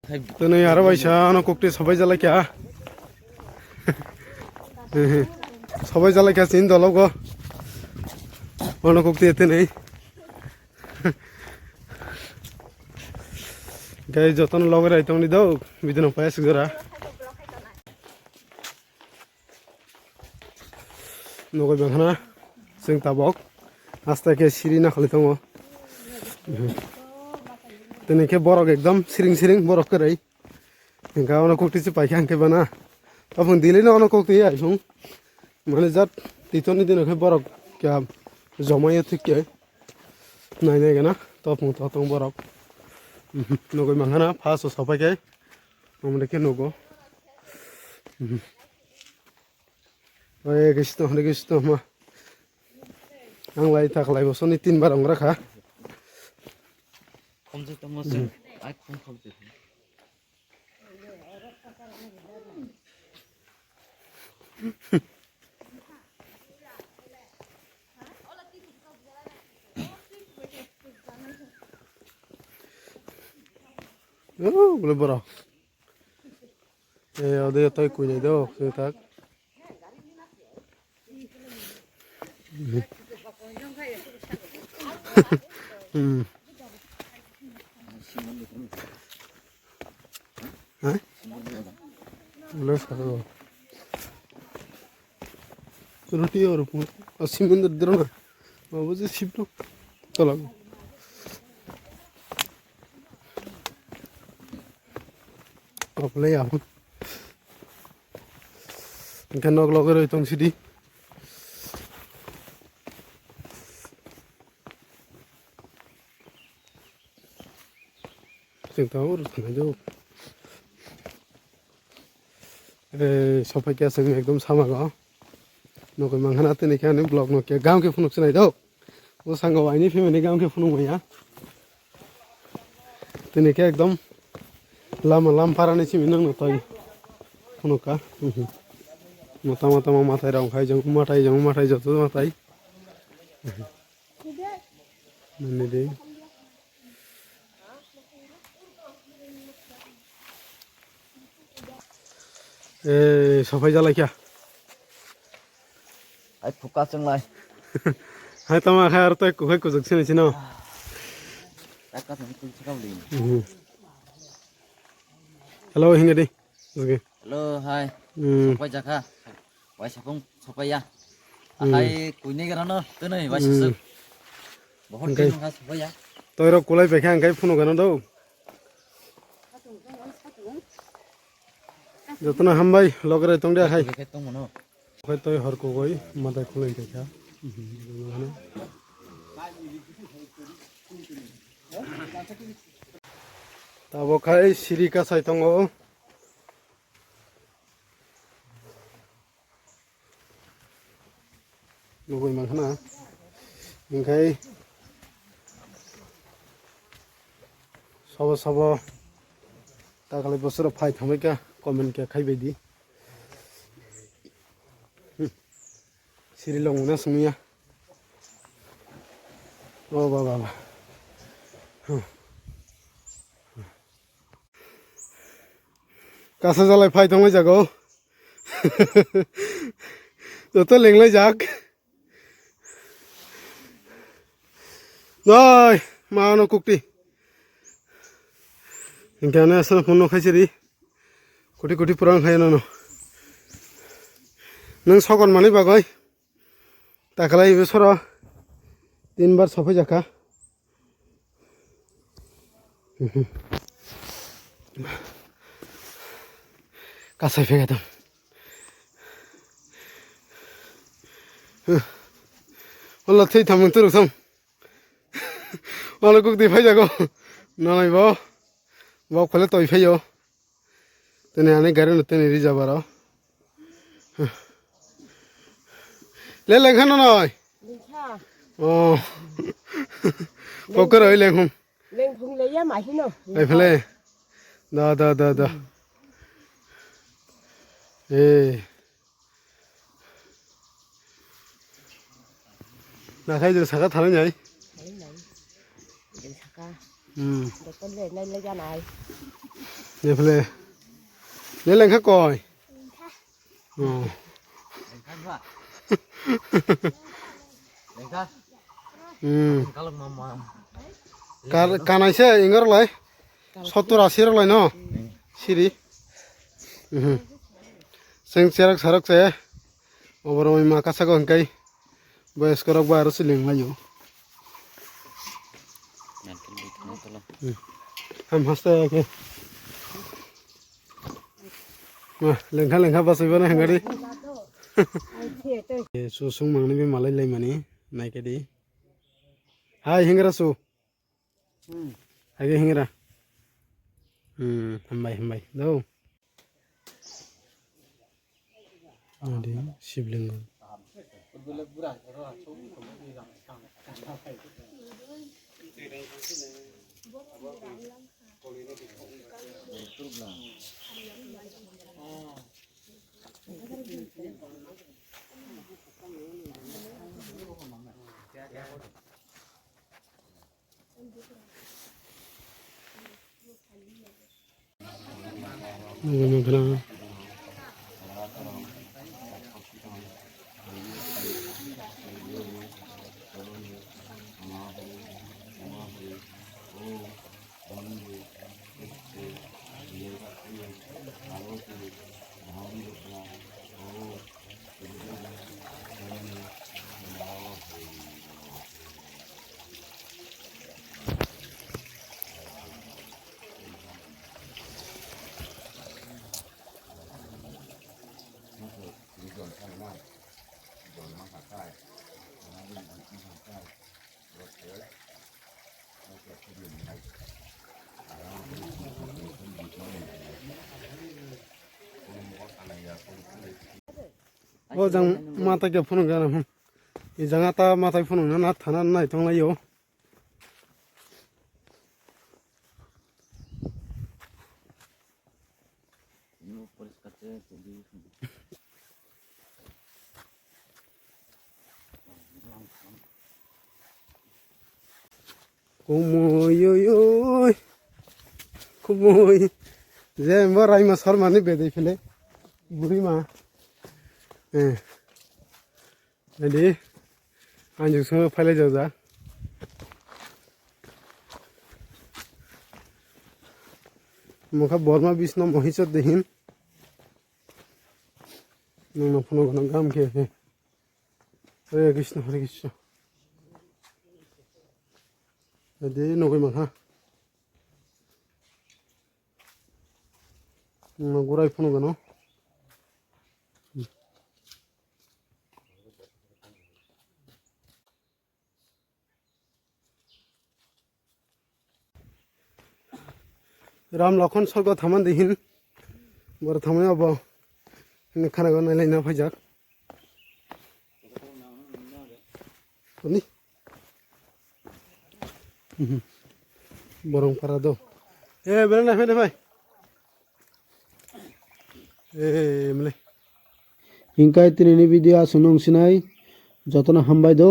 Tene yara baisha no kokti sabai jala kya sabai jala kya sin dolo go ono kokti ete nei gai joton logar aitong ni do bidino payas gora nogoi banghana sing tabok asta ke siri na khali tongo tene ke borok ekdom siring siring borok kerai ga ono kokti si paikhan ke bana apun dile na ono kokti ai sung mane jat titoni dino ke borok kya jomai thik ke nai nai gana top mu totong borok nogoi banghana phaso sapai ke omre ke nogo Hare Krishna ma ang lai tak lai bosoni 3 bar ongra kha Komje tomosen ai kom khobje oh boleh borok ode toy ku jai do se tak boleh saro roti और सिमंदर दरो ना बाबू जी shift चलो apply apa kan nok logar itong sidi tahu sana jauh sampai ke sini ekdom sama ga nok manghana te nih kan blog nok ke gaam ke phunuk sinai do wo sango ai ni family gaam ke phunuk ya te nih ke ekdom lam parane sih minang notai phunuk ka mata matai rong khai jang matai joto matai nani deh sampai jalan kya ai phuka changlai hai tama khai ar toy ku jok sini sino taka thang kun chakam li hello hinga di oke hello hai sopai jaka wai sapung sopai ya hai kuini garano tenai wai sasuk bahut din ha sopai ya toy ro kulai bekha angai phunu gano do jotna hambai logre tong dia khai ke tong mono khai toy har ko goi madai khulai dekha tabo khai siri ka sai tongo nogoi manghana ingkai sabo takale bosoro phai thamai ka comment ke khai baidi siri long na sumia oh baba kasa jalai phai thamai jago to lenglai jak Rồi, mau nó cục đi. Hình cái này sao phun nó khai đi. Kuti purang khai nó. Nang sau còn mani bagai. Ta kalai về số 3 bar sofai jaka. Kasai phê cái Allah thấy thầm mình tự xong. Malu kuk di phai jago, nalai bao khole toi phai yo, tene ane gare no tene ri jabaro, le lengkhan noi, oh, poker oi lenghum, le ya mai hino, ai phale, da, na khai được saka thằng nhảy, để con về lên lấy ra này Nè phê lấy lên khác coi Lên khăn quá. Lên khăn. Kalau mau কানাইছে ইংর লাই 70-80 লাই ন সিরি Seng সেরাক সারাক সে ওবর ওই মাকাসা গনকাই বয়স করক বা আর ceiling লাইও Nanti di tengah tolong. হাম হাসতে কে লেংখা লেংখা বাসইব না হেঙ্গারি anh thiệt tôi সুসুং মাংনি বে মালাই লাই মানি নাইকে দি high হেঙ্গরা সু আগে হেঙ্গরা হামবাই হামবাই দাও আরে শিবলিঙ্গ Gana o jang mata ke phunu gana hum I janga ta mata phunu na thana nai tong lai yo Ini polis kaca jadi. kumoy oy kumoy je morai ma sar mani be dei fele buri ma edi anju so phale jaw da মুখা বর্মা বিষ্ণু মহিষত দেহিন না phone ঘন গাম খেয়ে হরে কৃষ্ণ দে নগৈ মাখা গোড়াই phone গানো राम लखन स्वर्ग थामान दिहिन बर थामाय अब खाना गनाय लायना फैजाक नि बरं पारा दो ए बेला ना फैदे भाई ए मले हिंकाय तिनि भिडियो सुनंग सिनाय जतना हामबाय दो